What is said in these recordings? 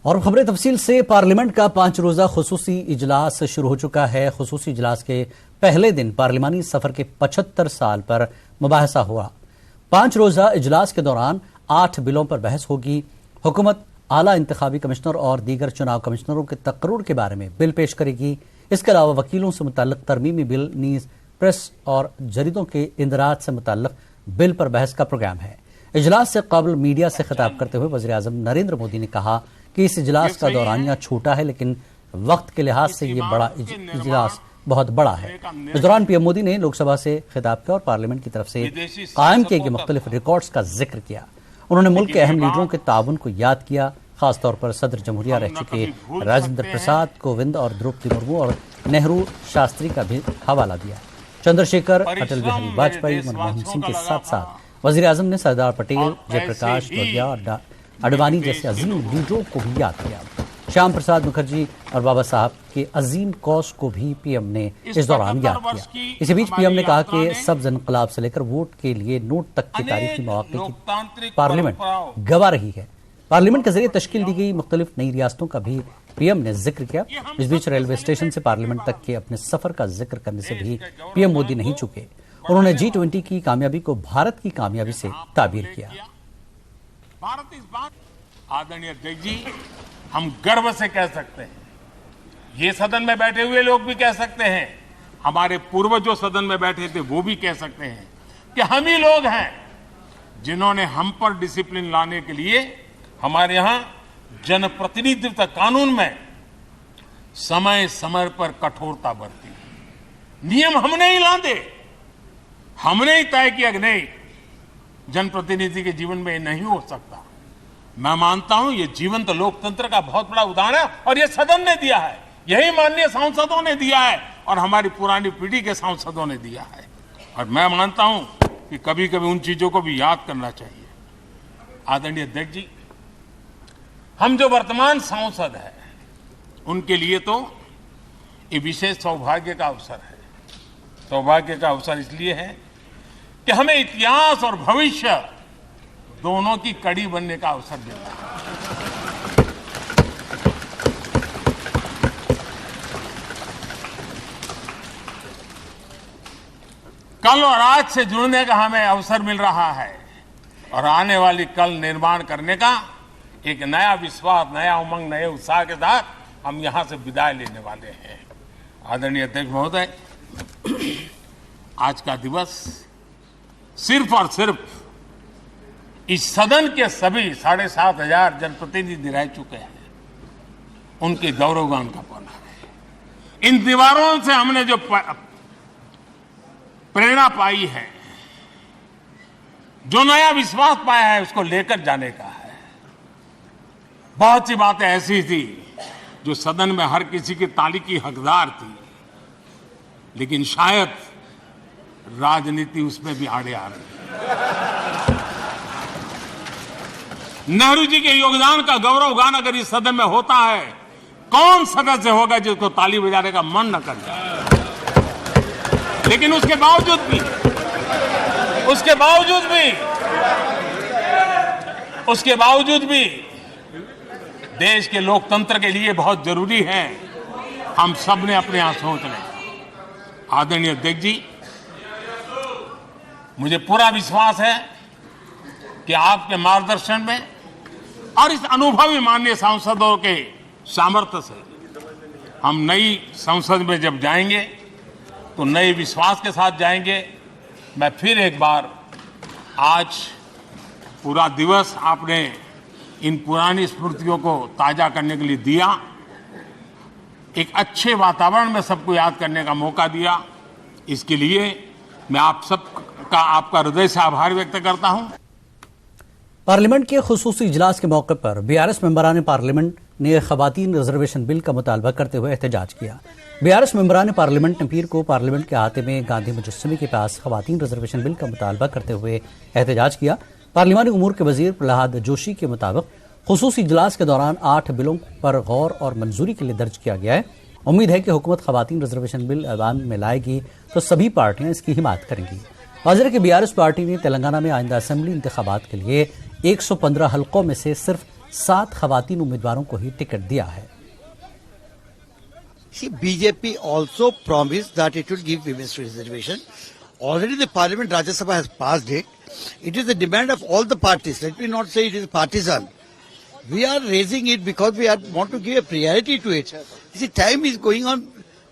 और खबरें तफसील से। पार्लियामेंट का 5 रोजा खुसूसी इजलास शुरू हो चुका है। खुसूसी इजलास के पहले दिन पार्लिमानी सफर के 75 साल पर मुबाहसा हुआ। 5 रोजा इजलास के दौरान 8 बिलों पर बहस होगी। हुकूमत आला इंतखाबी कमिश्नर और दीगर चुनाव कमिश्नरों के तकर्रुर के बारे में बिल पेश करेगी। इसके अलावा वकीलों से मुताल्लिक तरमीमी बिल, नीज प्रेस और जरीदों के इंदराज से मुताल्लिक बिल पर बहस का प्रोग्राम है। इजलास से कबल मीडिया से खिताब करते हुए वज़ीर आज़म नरेंद्र मोदी ने कहा कि इस इजलास का दौरानिया छोटा है, लेकिन वक्त के लिहाज से ये बड़ा इजलास बहुत बड़ा है। इस दौरान पीएम मोदी ने लोकसभा से खिताब किया और पार्लियामेंट की तरफ से कायम किए गए मुख्तलिफ रिकॉर्ड्स का जिक्र किया। उन्होंने मुल्क के अहम लीडरों के ताउन को याद किया, खासतौर पर सदर जमहूरिया रह चुके राजेंद्र प्रसाद, कोविंद और द्रौपदी मुर्मू और नेहरू शास्त्री का भी हवाला दिया। चंद्रशेखर, अटल बिहारी वाजपेयी, मनमोहन सिंह के साथ साथ वजीर आजम ने सरदार पटेल, जयप्रकाश नारायण और अडवाणी जैसे अजीम लीडरों को भी याद किया। श्याम प्रसाद मुखर्जी और बाबा साहब के अजीम कौस को भी पीएम ने इस दौरान याद किया। इसी बीच पीएम ने कहा कि सब्ज इनकलाब से लेकर वोट के लिए नोट तक के तारीखी मौके की पार्लियामेंट गवा रही है। पार्लियामेंट के जरिए तश्कील दी गई मुख्तलिफ नई रियासतों का भी पीएम ने जिक्र किया। इस बीच रेलवे स्टेशन से पार्लियामेंट तक के अपने सफर का जिक्र करने से भी पीएम मोदी नहीं चुके। उन्होंने G20 की कामयाबी को भारत की कामयाबी से ताबीर किया। भारत इस बात, आदरणीय अध्यक्ष जी, हम गर्व से कह सकते हैं, ये सदन में बैठे हुए लोग भी कह सकते हैं, हमारे पूर्वज जो सदन में बैठे थे वो भी कह सकते हैं कि हम ही लोग हैं जिन्होंने हम पर डिसिप्लिन लाने के लिए हमारे यहां जनप्रतिनिधित्व कानून में समय समय पर कठोरता बरती। नियम हमने ही लादे, हमने ही तय किया कि नहीं, जनप्रतिनिधि के जीवन में ये नहीं हो सकता। मैं मानता हूं ये जीवंत लोकतंत्र का बहुत बड़ा उदाहरण है और ये सदन ने दिया है, यही माननीय सांसदों ने दिया है और हमारी पुरानी पीढ़ी के सांसदों ने दिया है। और मैं मानता हूं कि कभी कभी उन चीजों को भी याद करना चाहिए। आदरणीय अध्यक्ष जी, हम जो वर्तमान सांसद हैं उनके लिए तो ये विशेष सौभाग्य का अवसर है। सौभाग्य का अवसर इसलिए है कि हमें इतिहास और भविष्य दोनों की कड़ी बनने का अवसर मिलता है। कल और आज से जुड़ने का हमें अवसर मिल रहा है और आने वाली कल निर्माण करने का एक नया विश्वास, नया उमंग, नए उत्साह के साथ हम यहां से विदाई लेने वाले हैं। आदरणीय अध्यक्ष महोदय, आज का दिवस सिर्फ और सिर्फ इस सदन के सभी 7,500 जनप्रतिनिधि रह चुके हैं उनके गौरवगान का पल है। इन दीवारों से हमने जो प्रेरणा पाई है, जो नया विश्वास पाया है, उसको लेकर जाने का है। बहुत सी बातें ऐसी थी जो सदन में हर किसी की ताली की हकदार थी, लेकिन शायद राजनीति उसमें भी आड़े आ रही है। नेहरू जी के योगदान का गौरवगान अगर इस सदन में होता है, कौन सदस्य होगा जिसको ताली बजाने का मन न कर जाए। लेकिन उसके बावजूद भी देश के लोकतंत्र के लिए बहुत जरूरी है हम सब ने अपने यहां सोच लें। आदरणीय अध्यक्ष जी, मुझे पूरा विश्वास है कि आपके मार्गदर्शन में और इस अनुभवी माननीय सांसदों के सामर्थ्य से हम नई संसद में जब जाएंगे तो नए विश्वास के साथ जाएंगे। मैं फिर एक बार, आज पूरा दिवस आपने इन पुरानी स्मृतियों को ताजा करने के लिए दिया, एक अच्छे वातावरण में सबको याद करने का मौका दिया। इसके लिए मैं आप सबका, आपका हृदय से आभार व्यक्त करता हूं। पार्लियामेंट के खुसूसी इजलास के मौके पर बीआरएस मेंबरान पार्लियामेंट ने खवातीन रिजर्वेशन बिल का मुतालबा करते हुए एहतजाज किया। बीआरएस मेंबरान पार्लियामेंट ने पीर को पार्लियामेंट के अहाते में गांधी मुजस्समे के पास खवातीन रिजर्वेशन बिल का मुतालबा करते हुए एहतजाज किया। पार्लियामानी उमूर के वजीर प्रहलाद जोशी के मुताबिक खुसूसी इजलास के दौरान 8 बिलों पर गौर और मंजूरी के लिए दर्ज किया गया है। उम्मीद है कि हुकूमत खवातीन रिजर्वेशन बिल ऐवान में लाएगी तो सभी पार्टियां इसकी हिमायत करेंगी। वाज़ेह कि बीआरएस पार्टी ने तेलंगाना में आइंदा असेंबली इंतखाबात के लिए 115 हलकों में से सिर्फ 7 खवातीन उम्मीदवारों को ही टिकट दिया है। See, BJP also promised that it will give women's reservation. Already the Parliament Rajya Sabha has passed it. It is the demand of all the parties. Let me not say it is partisan. We are raising it because we want to give a priority to it. You see, time is going on,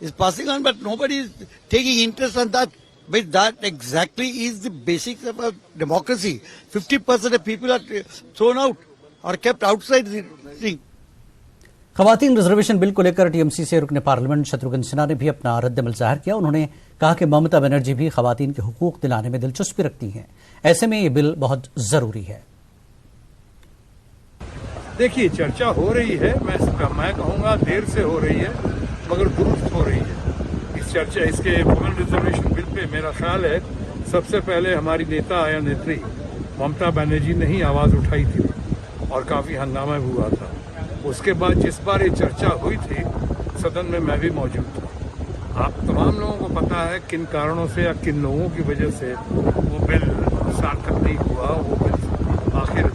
is passing on, but nobody is taking interest on that. But that exactly is the basics of a democracy. 50% of people are thrown out or kept outside the thing. खवातीन reservation bill को लेकर TMC से रुकने parliament Shatrughan Sinha ने भी अपना रद्दमल जाहिर किया। उन्होंने कहा कि ममता बनर्जी भी खवातीन के हुकूक दिलाने में दिलचस्पी रखती हैं, ऐसे में ये बिल बहुत जरूरी है। देखिए, चर्चा हो रही है, मैं कहूँगा देर से हो रही है मगर दुरुस्त हो रही है। इस चर्चा इसके वुमेन रिजर्वेशन बिल पे मेरा ख्याल है सबसे पहले हमारी नेता या नेत्री ममता बनर्जी ने ही आवाज उठाई थी और काफी हंगामा हुआ था। उसके बाद जिस बार ये चर्चा हुई थी सदन में मैं भी मौजूद था। आप तमाम लोगों को पता है किन कारणों से या किन लोगों की वजह से वो बिल सार्थक नहीं हुआ, वो बिल आखिर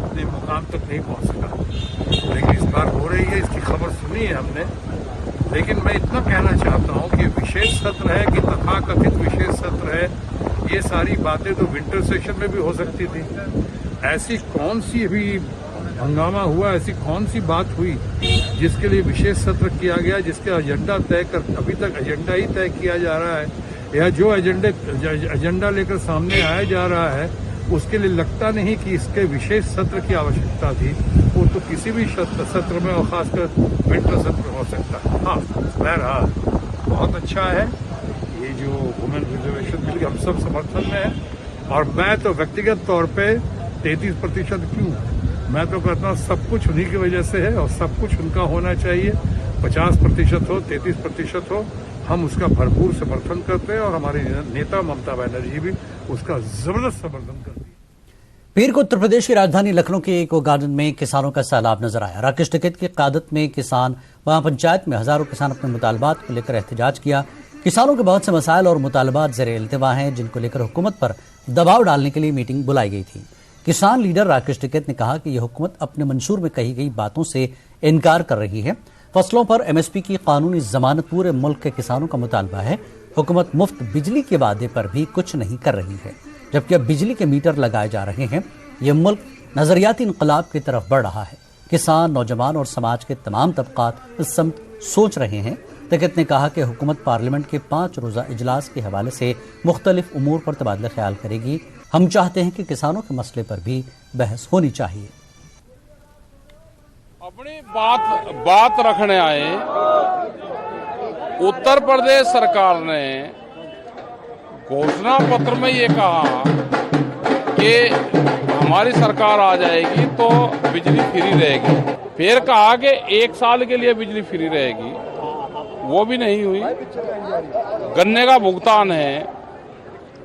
अपने मुकाम तक नहीं पहुंच सका। लेकिन इस बार हो रही है, इसकी खबर सुनी है हमने। लेकिन मैं इतना कहना चाहता हूं कि विशेष सत्र है कि तथाकथित विशेष सत्र है, ये सारी बातें तो विंटर सेशन में भी हो सकती थी। ऐसी कौन सी अभी हंगामा हुआ, ऐसी कौन सी बात हुई जिसके लिए विशेष सत्र किया गया, जिसका एजेंडा तय कर अभी तक एजेंडा ही तय किया जा रहा है, या जो एजेंडा लेकर सामने आया जा रहा है उसके लिए लगता नहीं कि इसके विशेष सत्र की आवश्यकता थी। वो तो किसी भी सत्र में और खासकर विंटर सत्र हो सकता है। हाँ, बहरहाल बहुत अच्छा है ये जो वुमेन रिजर्वेशन बिल, हम सब समर्थन में है। और मैं तो व्यक्तिगत तौर पे 33% क्यों, मैं तो कहता हूँ सब कुछ उन्हीं की वजह से है और सब कुछ उनका होना चाहिए। 50% हो, 33% हो, हम उसका भरपूर समर्थन करते हैं और हमारे नेता ममता बनर्जी भी उसका जबरदस्त समर्थन करती है। पीर को उत्तर प्रदेश की राजधानी लखनऊ के इको गार्डन में किसानों का सैलाब नजर आया। राकेश टिकैत की क़यादत में किसान वहां पंचायत में हजारों किसान अपने मुतालबात को लेकर एहतजाज किया। किसानों के बहुत से मसाइल और मुतालबात ज़ेरे इल्तिवा हैं जिनको लेकर हुकूमत पर दबाव डालने के लिए मीटिंग बुलाई गई थी। किसान लीडर राकेश टिकैत ने कहा कि यह हुकूमत अपने मंशूर में कही गई बातों से इनकार कर रही है। फसलों पर एमएसपी की कानूनी जमानत पूरे मुल्क के किसानों का मुतालबा है। हुकूमत मुफ्त बिजली के वादे पर भी कुछ नहीं कर रही है, जबकि अब बिजली के मीटर लगाए जा रहे हैं। यह मुल्क नजरियाती इनकलाब की तरफ बढ़ रहा है। किसान, नौजवान और समाज के तमाम तबकात इस समत सोच रहे हैं। टिकैत ने कहा कि हुकूमत पार्लियामेंट के 5 रोज़ा इजलास के हवाले से मुख्तलिफ उमूर पर तबादला ख्याल करेगी। हम चाहते हैं कि किसानों के मसले पर भी बहस होनी चाहिए। अपनी बात रखने आए। उत्तर प्रदेश सरकार ने घोषणा पत्र में ये कहा कि हमारी सरकार आ जाएगी तो बिजली फ्री रहेगी। फिर कहा कि 1 साल के लिए बिजली फ्री रहेगी, वो भी नहीं हुई। गन्ने का भुगतान है,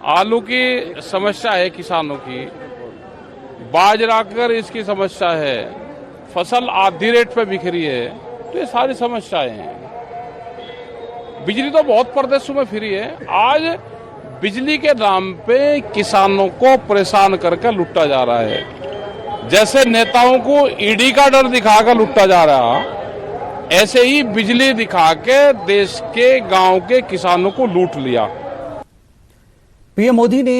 आलू की समस्या है किसानों की, बाजरा कर इसकी समस्या है, फसल आधी रेट पे बिखरी है, तो ये सारी समस्याएं हैं। बिजली तो बहुत प्रदेशों में फ्री है। आज बिजली के नाम पे किसानों को परेशान करके लुटा जा रहा है। जैसे नेताओं को ईडी का डर दिखाकर लुटा जा रहा, ऐसे ही बिजली दिखा के देश के गांव के किसानों को लूट लिया। पीएम मोदी ने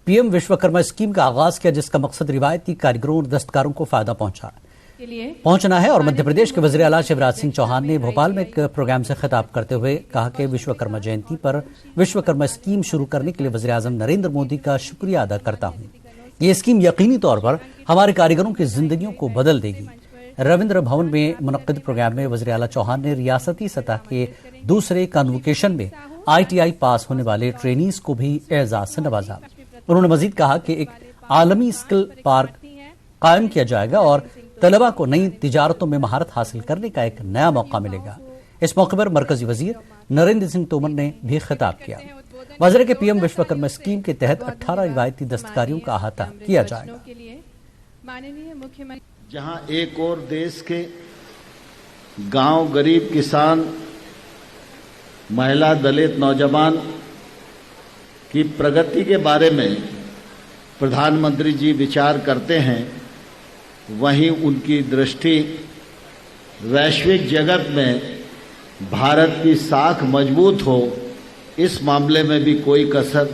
पीएम विश्वकर्मा स्कीम का आगाज किया, जिसका मकसद रिवायती कारीगरों और दस्तकारों को फायदा पहुंचना है। और मध्य प्रदेश के वज़ीर आला शिवराज सिंह चौहान ने भोपाल में एक प्रोग्राम से खिताब करते हुए कहा कि विश्वकर्मा जयंती पर विश्वकर्मा स्कीम शुरू करने के लिए वज़ीर आज़म नरेंद्र मोदी का शुक्रिया अदा करता हूं। ये स्कीम यकीनी तौर पर हमारे कारीगरों की जिंदगियों को बदल देगी। रविंद्र भवन में मुनक्किद प्रोग्राम में वज़ीर आला चौहान ने रियासती सतह के दूसरे कन्वोकेशन में ITI पास होने वाले ट्रेनीज को भी एजाज से नवाजा। उन्होंने मजीद कहा कि एक आलमी स्किल पार्क कायम किया जाएगा और तलबा को नई तिजारतों में महारत हासिल करने का एक नया मौका मिलेगा। इस मौके पर मरकजी वजीर नरेंद्र सिंह तोमर ने भी खिताब किया। वज़ीर के पीएम विश्वकर्मा स्कीम के तहत 18 रिवायती दस्तकारियों का अहाता किया जाएगा। जहां एक और देश के गांव, गरीब किसान, महिला, दलित, नौजवान की प्रगति के बारे में प्रधानमंत्री जी विचार करते हैं, वहीं उनकी दृष्टि वैश्विक जगत में भारत की साख मजबूत हो, इस मामले में भी कोई कसर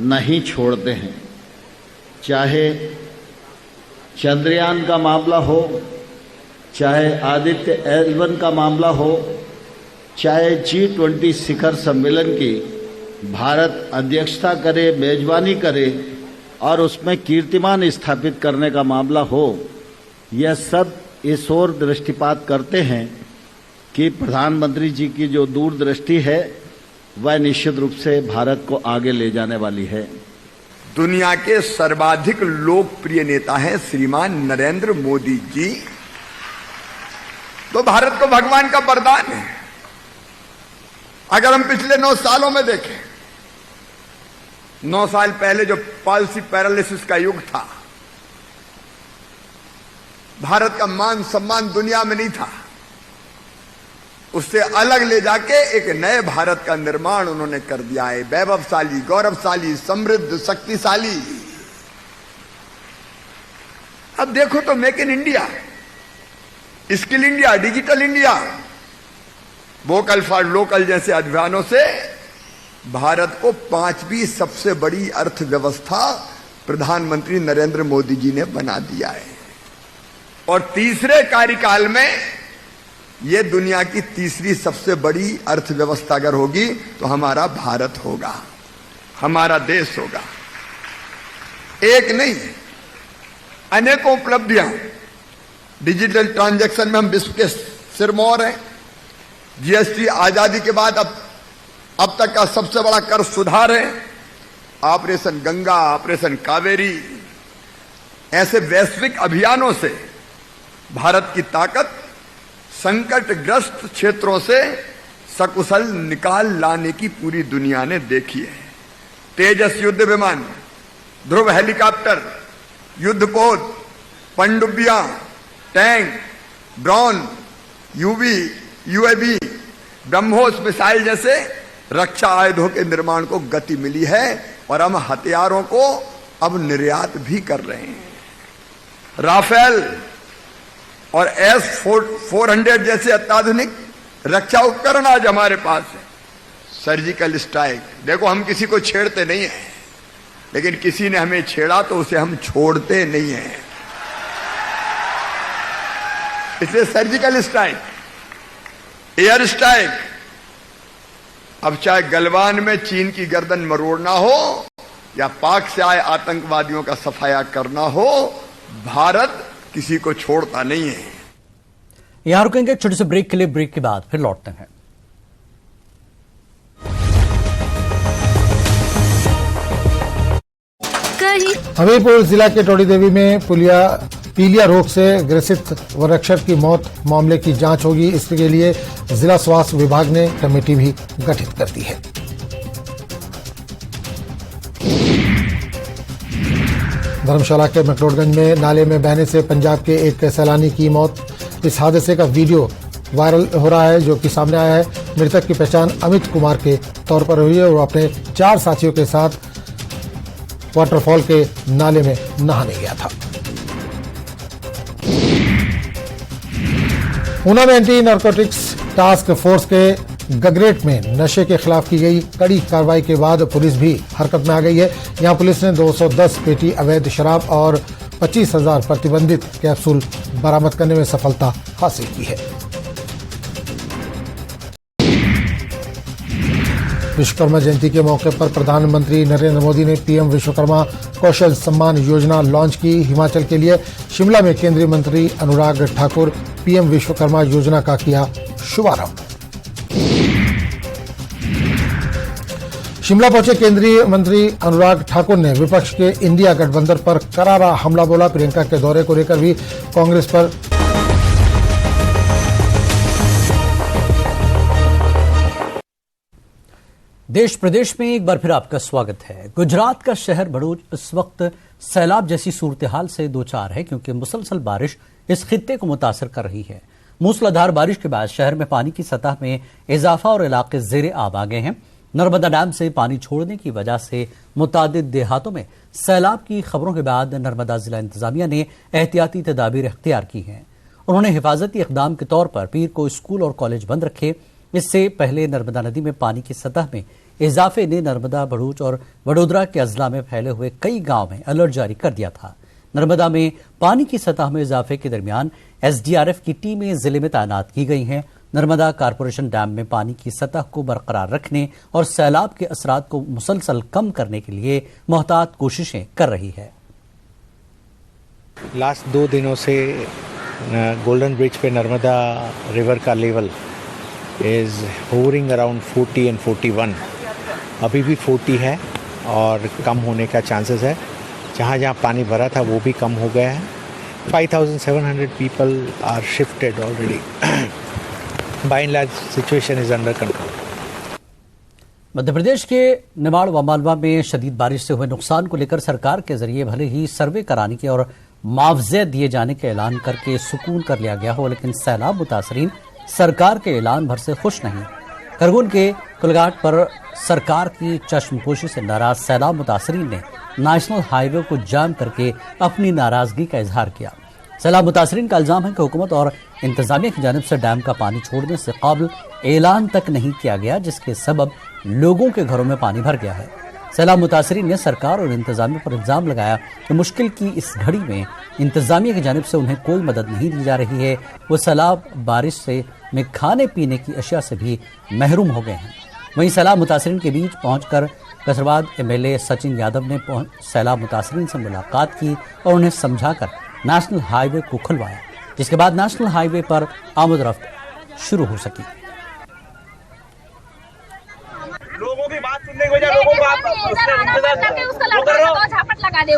नहीं छोड़ते हैं। चाहे चंद्रयान का मामला हो, चाहे आदित्य L1 का मामला हो, चाहे G20 शिखर सम्मेलन की भारत अध्यक्षता करे, मेजबानी करे और उसमें कीर्तिमान स्थापित करने का मामला हो, यह सब इस ओर दृष्टिपात करते हैं कि प्रधानमंत्री जी की जो दूरदृष्टि है वह निश्चित रूप से भारत को आगे ले जाने वाली है। दुनिया के सर्वाधिक लोकप्रिय नेता हैं श्रीमान नरेंद्र मोदी जी। तो भारत को भगवान का वरदान है। अगर हम पिछले 9 सालों में देखें, 9 साल पहले जो पॉलिसी पैरालिसिस का युग था, भारत का मान सम्मान दुनिया में नहीं था, उससे अलग ले जाके एक नए भारत का निर्माण उन्होंने कर दिया है। वैभवशाली, गौरवशाली, समृद्ध, शक्तिशाली। अब देखो तो make in India, skill India, digital India, vocal for local जैसे अभियानों से भारत को 5वीं सबसे बड़ी अर्थव्यवस्था प्रधानमंत्री नरेंद्र मोदी जी ने बना दिया है। और तीसरे कार्यकाल में यह दुनिया की तीसरी सबसे बड़ी अर्थव्यवस्था अगर होगी तो हमारा भारत होगा, हमारा देश होगा। एक नहीं, अनेकों उपलब्धियां। डिजिटल ट्रांजैक्शन में हम विश्व के सिरमौर हैं। जीएसटी आजादी के बाद अब तक का सबसे बड़ा कर सुधार है। ऑपरेशन गंगा, ऑपरेशन कावेरी, ऐसे वैश्विक अभियानों से भारत की ताकत संकटग्रस्त क्षेत्रों से सकुशल निकाल लाने की पूरी दुनिया ने देखी है। तेजस युद्ध विमान, ध्रुव हेलीकॉप्टर, युद्धपोत, पनडुब्बियां, tank, drone, UAV, BrahMos missile जैसे रक्षा आयुधों के निर्माण को गति मिली है और हम हथियारों को अब निर्यात भी कर रहे हैं। राफेल और S-400 जैसे अत्याधुनिक रक्षा उपकरण आज हमारे पास है। सर्जिकल स्ट्राइक, देखो हम किसी को छेड़ते नहीं हैं, लेकिन किसी ने हमें छेड़ा तो उसे हम छोड़ते नहीं हैं। इसलिए सर्जिकल स्ट्राइक, एयर स्ट्राइक, अब चाहे गलवान में चीन की गर्दन मरोड़ना हो या पाक से आए आतंकवादियों का सफाया करना हो, भारत किसी को छोड़ता नहीं है। यहां रुकेंगे छोटे से ब्रेक के लिए। ब्रेक के बाद फिर लौटते हैं। हमीरपुर जिला के टोडी देवी में पीलिया रोग से ग्रसित वृक्षक की मौत मामले की जांच होगी। इसके लिए जिला स्वास्थ्य विभाग ने कमेटी भी गठित कर दी है। धर्मशाला के मकरोडगंज में नाले में बहने से पंजाब के एक सैलानी की मौत। इस हादसे का वीडियो वायरल हो रहा है जो कि सामने आया है। मृतक की पहचान अमित कुमार के तौर पर हुई है और अपने 4 साथियों के साथ वाटरफॉल के नाले में नहाने गया था। ऊना में एंटी नारकोटिक्स टास्क फोर्स के गगरेट में नशे के खिलाफ की गई कड़ी कार्रवाई के बाद पुलिस भी हरकत में आ गई है। यहां पुलिस ने 210 पेटी अवैध शराब और 25,000 प्रतिबंधित कैप्सूल बरामद करने में सफलता हासिल की है। विश्वकर्मा जयंती के मौके पर प्रधानमंत्री नरेंद्र मोदी ने पीएम विश्वकर्मा कौशल सम्मान योजना लॉन्च की। हिमाचल के लिए शिमला में केंद्रीय मंत्री अनुराग ठाकुर पीएम विश्वकर्मा योजना का किया शुभारंभ। शिमला पहुंचे केंद्रीय मंत्री अनुराग ठाकुर ने विपक्ष के इंडिया गठबंधन पर करारा हमला बोला। प्रियंका के दौरे को लेकर भी कांग्रेस पर देश प्रदेश में एक बार फिर आपका स्वागत है। गुजरात का शहर भरूच इस वक्त सैलाब जैसी सूरत-ए-हाल से दो चार है क्योंकि मुसलसल बारिश इस खित्ते को मुतासर कर रही है। मूसलाधार बारिश के बाद शहर में पानी की सतह में इजाफा और इलाके ज़ेरे आब आ गए हैं। नर्मदा डैम से पानी छोड़ने की वजह से मुतादिद देहातों में सैलाब की खबरों के बाद नर्मदा जिला इंतजामिया ने एहतियाती तदाबीर इख्तियार की हैं। उन्होंने हिफाजती इकदाम के तौर पर पीर को स्कूल और कॉलेज बंद रखे। इससे पहले नर्मदा नदी में पानी की सतह में इजाफे ने नर्मदा, भरूच और वडोदरा के अजला में फैले हुए कई गांव में अलर्ट जारी कर दिया था। नर्मदा में पानी की सतह में इजाफे के दरमियान एसडीआरएफ की टीमें जिले में तैनात की गई हैं। नर्मदा कारपोरेशन डैम में पानी की सतह को बरकरार रखने और सैलाब के असरात को मुसलसल कम करने के लिए मुहतात कोशिशें कर रही है। लास्ट 2 दिनों से गोल्डन ब्रिज पे नर्मदा रिवर का level is hovering around 40 and 41। अभी भी 40 है और कम होने का चांसेस है। जहाँ जहाँ पानी भरा था वो भी कम हो गया है। 5,700 people are shifted already. By and large situation is under control. Madhya Pradesh के निमाड़ व मालवा में शदीद बारिश से हुए नुकसान को लेकर सरकार के जरिए भले ही सर्वे कराने के और मुआवजे दिए जाने का ऐलान करके सुकून कर लिया गया हो, लेकिन सैलाब मुतासरीन सरकार के ऐलान भर से खुश नहीं। खरगोन के कुलघाट पर सरकार की चश्मपोशी से नाराज सैलाब मुतासरीन ने नेशनल हाईवे को जाम करके अपनी नाराजगी का इजहार किया। सैलाब मुतासरीन का इल्जाम है कि हुकूमत और इंतजामिया की जानिब से डैम का पानी छोड़ने से काबिल ऐलान तक नहीं किया गया, जिसके सबब लोगों के घरों में पानी भर गया है। सैलाब मुतासरीन ने सरकार और इंतजामिया पर इल्जाम लगाया कि मुश्किल की इस घड़ी में इंतजामिया की जानिब से उन्हें कोई मदद नहीं दी जा रही है। वो सैलाब बारिश से में खाने पीने की अशिया से भी महरूम हो गए हैं। वहीं सैलाब मुतासरीन के बीच पहुंचकर कसरवाद एमएलए सचिन यादव ने सैलाब मुतासरीन से मुलाकात की और उन्हें समझाकर नेशनल हाईवे को खुलवाया, जिसके बाद नेशनल हाईवे पर आमद-रफ्त शुरू हो सकी। लोगों की बात सुनने को लोगों को आप झापट लगा दे।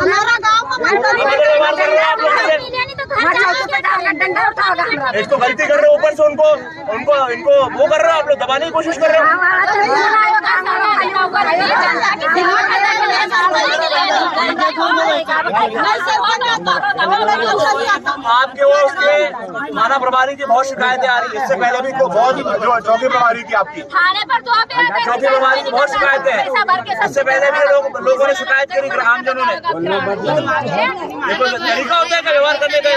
इसको गलती कर रहे हो, ऊपर से इनको वो कर रहे हो, आप लोग दबाने की कोशिश कर रहे हो। आपके वो उसके थाना प्रभारी की बहुत शिकायतें आ रही है। इससे पहले भी बहुत चौकी प्रभारी की आपकी थाने पर तो चौकी प्रभारी की बहुत शिकायतें हैं। इससे पहले भी लोगों ने शिकायत करी, आमजनों ने। तरीका होता है व्यवहार करने का।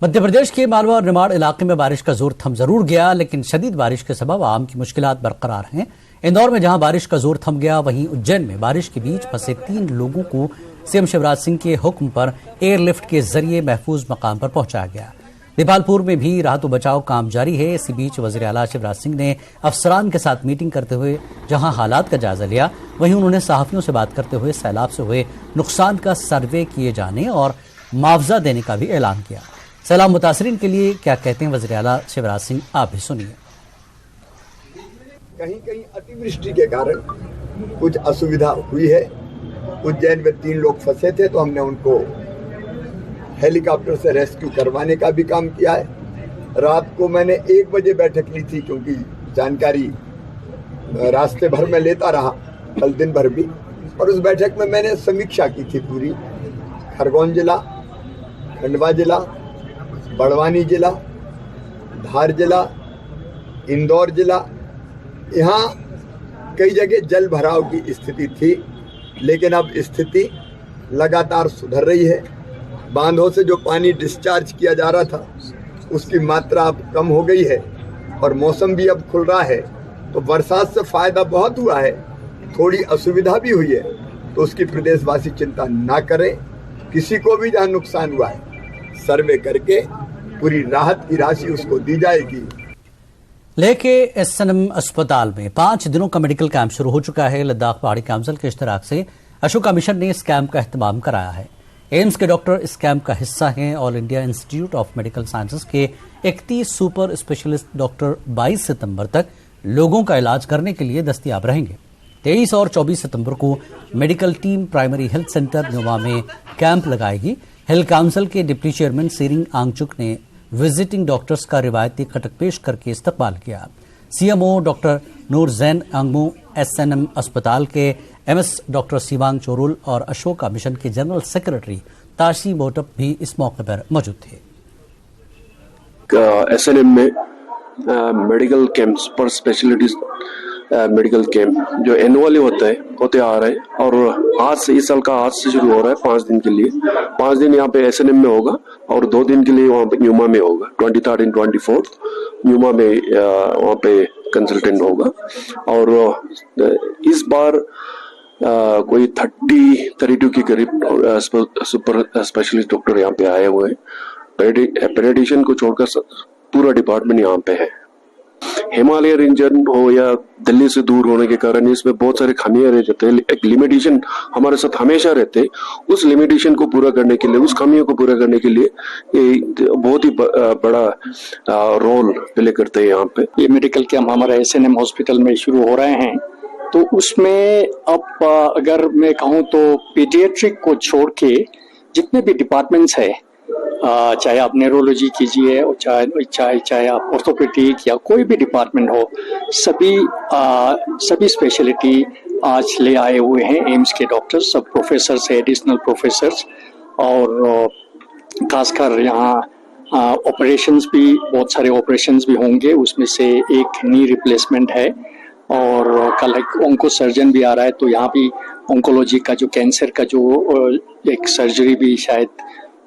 मध्य प्रदेश के मालवा और निमाड़ इलाके में बारिश का जोर थम जरूर गया, लेकिन शदीद बारिश के सबब आम की मुश्किलात बरकरार हैं। इंदौर में जहां बारिश का जोर थम गया, वहीं उज्जैन में बारिश के बीच फंसे 3 लोगों को सीएम शिवराज सिंह के हुक्म पर एयरलिफ्ट के जरिए महफूज मकाम पर पहुंचाया गया। देपालपुर में भी राहत बचाव काम जारी है। इसी बीच वज़ीर आला शिवराज सिंह ने अफसरान के साथ मीटिंग करते हुए जहां हालात का जायजा लिया, वहीं उन्होंने सहाफियों से बात करते हुए सैलाब से हुए नुकसान का सर्वे किए जाने और मुआवजा देने का भी ऐलान किया। सैलाब मुतासरीन के लिए क्या कहते हैं वज़ीर आला शिवराज सिंह, आप भी सुनिए। कहीं कहीं अतिवृष्टि के कारण कुछ असुविधा हुई है। उज्जैन में 3 लोग फंसे थे, तो हमने उनको हेलीकॉप्टर से रेस्क्यू करवाने का भी काम किया है। रात को मैंने 1 बजे बैठक ली थी, क्योंकि जानकारी रास्ते भर में लेता रहा, कल दिन भर भी। और उस बैठक में मैंने समीक्षा की थी पूरी। खरगोन जिला, खंडवा जिला, बड़वानी जिला, धार जिला, इंदौर जिला, यहाँ कई जगह जल भराव की स्थिति थी, लेकिन अब स्थिति लगातार सुधर रही है। बांधों से जो पानी डिस्चार्ज किया जा रहा था, उसकी मात्रा अब कम हो गई है और मौसम भी अब खुल रहा है, तो बरसात से फायदा बहुत हुआ है। थोड़ी असुविधा भी हुई है, तो उसकी प्रदेशवासी चिंता ना करें। किसी को भी जहाँ नुकसान हुआ है, सर्वे करके पूरी राहत की राशि उसको दी जाएगी। लेके एसएनएम अस्पताल में 5 दिनों का मेडिकल कैंप शुरू हो चुका है। लद्दाख पहाड़ी काउंसिल के इश्तराक से अशोका मिशन ने इस कैंप का एहतमाम कराया है। एम्स के डॉक्टर इस कैंप का हिस्सा हैं। All India institute of medical sciences के 31 सुपर स्पेशलिस्ट डॉक्टर 22 सितंबर तक लोगों का इलाज करने के लिए दस्तयाब रहेंगे। 23 और 24 सितंबर को medical team primary health centre Nyoma में कैंप लगाएगी। हेल्थ काउंसिल के डिप्टी चेयरमैन सीरिंग आंगचुक ने विजिटिंग डॉक्टर्स का रिवायती कटक पेश करके इस्तकबाल किया। सीएमओ डॉक्टर नूर जैन अंगमो, एसएनएम अस्पताल के एमएस डॉक्टर सिवांग चोरुल और अशोका मिशन के जनरल सेक्रेटरी ताशी मोटप भी इस मौके पर मौजूद थे। एसएनएम में मेडिकल कैंप्स पर स्पेशलिटीज मेडिकल कैंप जो एनुअली होते आ रहे हैं और आज से इस साल का आज से शुरू हो रहा है 5 दिन के लिए। 5 दिन यहाँ पे SNM में होगा और 2 दिन के लिए वहाँ पे न्यूमा में होगा। 23 एंड 24 न्यूमा में वहाँ पे कंसल्टेंट होगा। और इस बार कोई 32 के करीब सुपर स्पेशलिस्ट डॉक्टर यहाँ पे आए हुए हैं। पेडियाट्रिशियन को छोड़कर पूरा डिपार्टमेंट यहाँ पे है। हिमालय रीजन हो या दिल्ली से दूर होने के कारण इसमें बहुत सारे खामियां रह जाते हैं। एक लिमिटेशन हमारे साथ हमेशा रहते हैं। उस लिमिटेशन को पूरा करने के लिए, उस खामियों को पूरा करने के लिए ये बहुत ही बड़ा रोल प्ले करते हैं यहाँ पे। ये मेडिकल कैंप हमारा SNM हॉस्पिटल में शुरू हो रहे हैं, तो उसमें अब अगर मैं कहूँ तो पीडियाट्रिक को छोड़ के जितने भी डिपार्टमेंट्स है, चाहे आप न्यूरोलॉजी कीजिए, चाहे आप ऑर्थोपेडिक या कोई भी डिपार्टमेंट हो, सभी स्पेशलिटी आज ले आए हुए हैं एम्स के डॉक्टर्स, सब प्रोफेसर्स है, एडिशनल प्रोफेसर्स। और खासकर यहाँ ऑपरेशंस भी, बहुत सारे ऑपरेशंस भी होंगे। उसमें से एक नी रिप्लेसमेंट है और कल एक ऑन्को सर्जन भी आ रहा है, तो यहाँ भी ऑन्कोलॉजी का जो कैंसर का जो एक सर्जरी भी शायद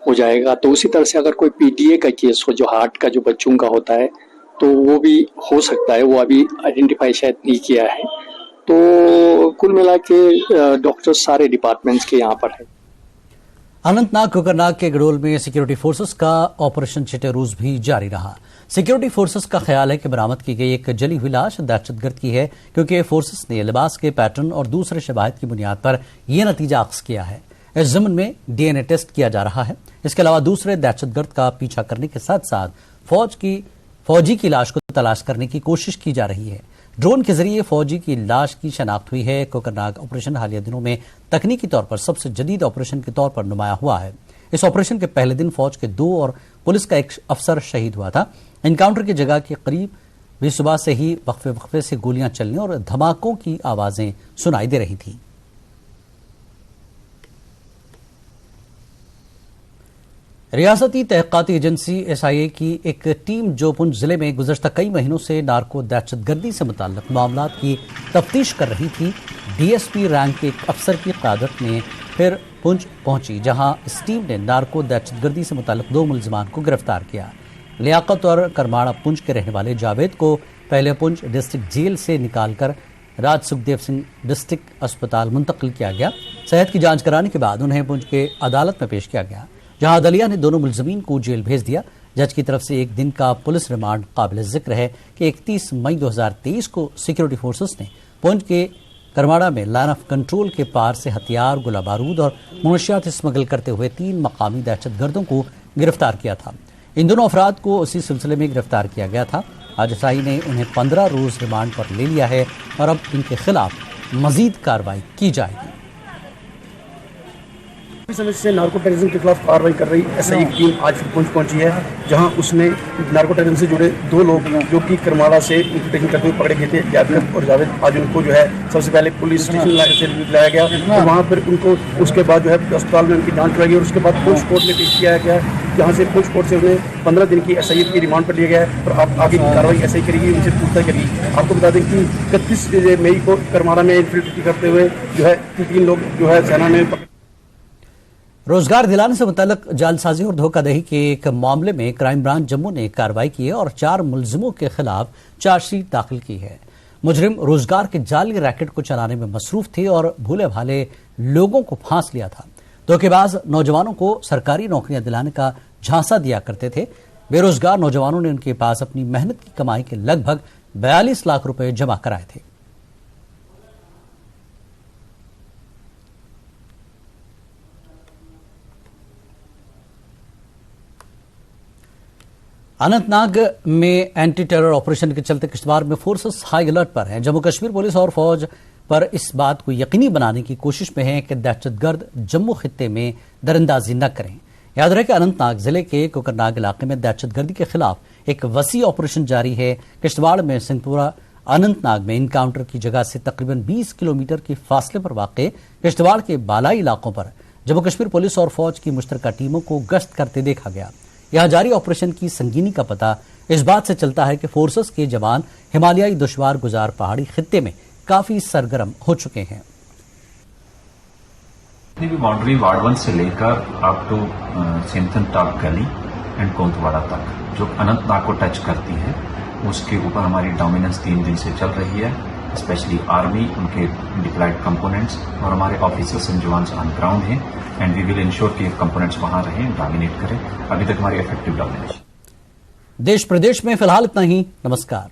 हो जाएगा। तो उसी तरह से अगर कोई PTA का केस हो, जो हार्ट का जो बच्चों का होता है, तो वो भी हो सकता है। वो अभी आइडेंटिफाई शायद नहीं किया है। तो कुल मिला के डॉक्टर्स सारे डिपार्टमेंट्स के यहाँ पर है। अनंतनाग कोकरनाग के गडोल में सिक्योरिटी फोर्सेस का ऑपरेशन चिटेरूज भी जारी रहा। सिक्योरिटी फोर्सेस का ख्याल है कि बरामद की गई एक जली हुई लाश दहशतगर्द की है, क्योंकि फोर्सेस ने लिबास के पैटर्न और दूसरे शवाहिद की बुनियाद पर यह नतीजा अख्ज़ किया है। इस ज़मीन में DNA टेस्ट किया जा रहा है। इसके अलावा दूसरे दहशतगर्द का पीछा करने के साथ साथ फौजी की लाश को तलाश करने की कोशिश की जा रही है। ड्रोन के जरिए फौजी की लाश की शनाख्त हुई है। कोकरनाग ऑपरेशन हालिया दिनों में तकनीकी तौर पर सबसे जदीद ऑपरेशन के तौर पर नुमाया हुआ है। इस ऑपरेशन के पहले दिन फौज के 2 और पुलिस का एक अफसर शहीद हुआ था। एनकाउंटर की जगह के करीब भी सुबह से ही वक्फे से गोलियां चलने और धमाकों की आवाजें सुनाई दे रही थी। रियासती तहकीकाती एजेंसी SIA की एक टीम जो पुंछ जिले में गुज़श्ता कई महीनों से नार्को दहशतगर्दी से मुताल्लिक़ मामलात की तफ्तीश कर रही थी। DSP रैंक के एक अफसर की क़यादत में फिर पुंछ पहुंची, जहां इस टीम ने नार्को दहशतगर्दी से मुताल्लिक़ 2 मुलज़मान को गिरफ्तार किया। लियाकत और करमाड़ा पुंछ के रहने वाले जावेद को पहले पुंछ डिस्ट्रिक्ट जेल से निकालकर राज सुखदेव सिंह डिस्ट्रिक्ट अस्पताल मुंतकिल किया गया। सेहत की जाँच कराने के बाद उन्हें पुंछ के अदालत में पेश किया गया, जहां अदलिया ने दोनों मुलजमीन को जेल भेज दिया। जज की तरफ से 1 दिन का पुलिस रिमांड काबिल जिक्र है कि 31 मई 2023 को सिक्योरिटी फोर्सेस ने पुंछ के करमाड़ा में लाइन ऑफ कंट्रोल के पार से हथियार, गोला बारूद और मुनशियात स्मगल करते हुए 3 मकामी दहशतगर्दों को गिरफ्तार किया था। इन दोनों अफराद को उसी सिलसिले में गिरफ्तार किया गया था। आज SI ने उन्हें 15 रोज रिमांड पर ले लिया है और अब इनके खिलाफ मजीद कार्रवाई की जाएगी। समय से नार्को टेररिज्म के खिलाफ कार्रवाई कर रही SI की टीम आज फिर पुंछ पहुंची है, जहां उसने नार्को टेररिज्म से जुड़े 2 लोग जो कि करमाड़ा से इंफिल्ट्रेशन करते हुए पकड़े गए थे, यादव और जावेद। आज उनको जो है सबसे पहले पुलिस स्टेशन से लाया गया और वहां पर उनको उसके बाद जो है अस्पताल में उनकी जांच कराई गई और उसके बाद पुंछ कोर्ट में पेश किया गया, जहाँ से पुंछ कोर्ट से उन्हें 15 दिन की SI की रिमांड पर लिया गया है और अब आगे की कार्रवाई SI करेगी, उनसे पूछताछ करेगी। आपको बता दें कि 31 मई को करमाड़ा में इंफिल्ट्रेशन करते हुए जो है 3 लोग जो है सेना ने रोजगार दिलाने से मुताल्लिक जालसाजी और धोखाधड़ी के एक मामले में क्राइम ब्रांच जम्मू ने कार्रवाई की है और 4 मुलजिमों के खिलाफ चार्जशीट दाखिल की है। मुजरिम रोजगार के जाली रैकेट को चलाने में मसरूफ थे और भूले भाले लोगों को फांस लिया था। धोखेबाज नौजवानों को सरकारी नौकरियां दिलाने का झांसा दिया करते थे। बेरोजगार नौजवानों ने उनके पास अपनी मेहनत की कमाई के लगभग 42 लाख रुपए जमा कराए थे। अनंतनाग में एंटी टेरर ऑपरेशन के चलते किश्तवाड़ में फोर्सेस हाई अलर्ट पर हैं। जम्मू कश्मीर पुलिस और फौज पर इस बात को यकीनी बनाने की कोशिश में है कि दहशतगर्द जम्मू खित्ते में दरअंदाजी न करें। याद रहे कि अनंतनाग जिले के कोकरनाग इलाके में दहशतगर्दी के खिलाफ एक वसी ऑपरेशन जारी है। किश्तवाड़ में सिंहपुरा अनंतनाग में इनकाउंटर की जगह से तकरीबन 20 किलोमीटर के फासले पर वाक़े किश्तवाड़ के बालाई इलाकों पर जम्मू कश्मीर पुलिस और फौज की मुश्तरका टीमों को गश्त करते देखा गया। यहाँ जारी ऑपरेशन की संगीनी का पता इस बात से चलता है कि फोर्सेस के जवान हिमालयाई दुश्वार गुजार पहाड़ी खित्ते में काफी सरगर्म हो चुके हैं। बाउंड्री वार्ड 1 से लेकर अप टू सिंथन टॉप गली एंड कोंतवाड़ा तक जो अनंतनाग को टच करती है, उसके ऊपर हमारी डोमिनेंस 3 दिन से चल रही है। स्पेशली आर्मी, उनके डिप्लॉयड कंपोनेंट्स और हमारे officers and jawans on ground हैं एंड वी विल इंश्योर कि कंपोनेंट्स वहां रहें, डोमिनेट करें। अभी तक हमारी इफेक्टिव डोमिनेशन। देश प्रदेश में फिलहाल इतना ही। नमस्कार।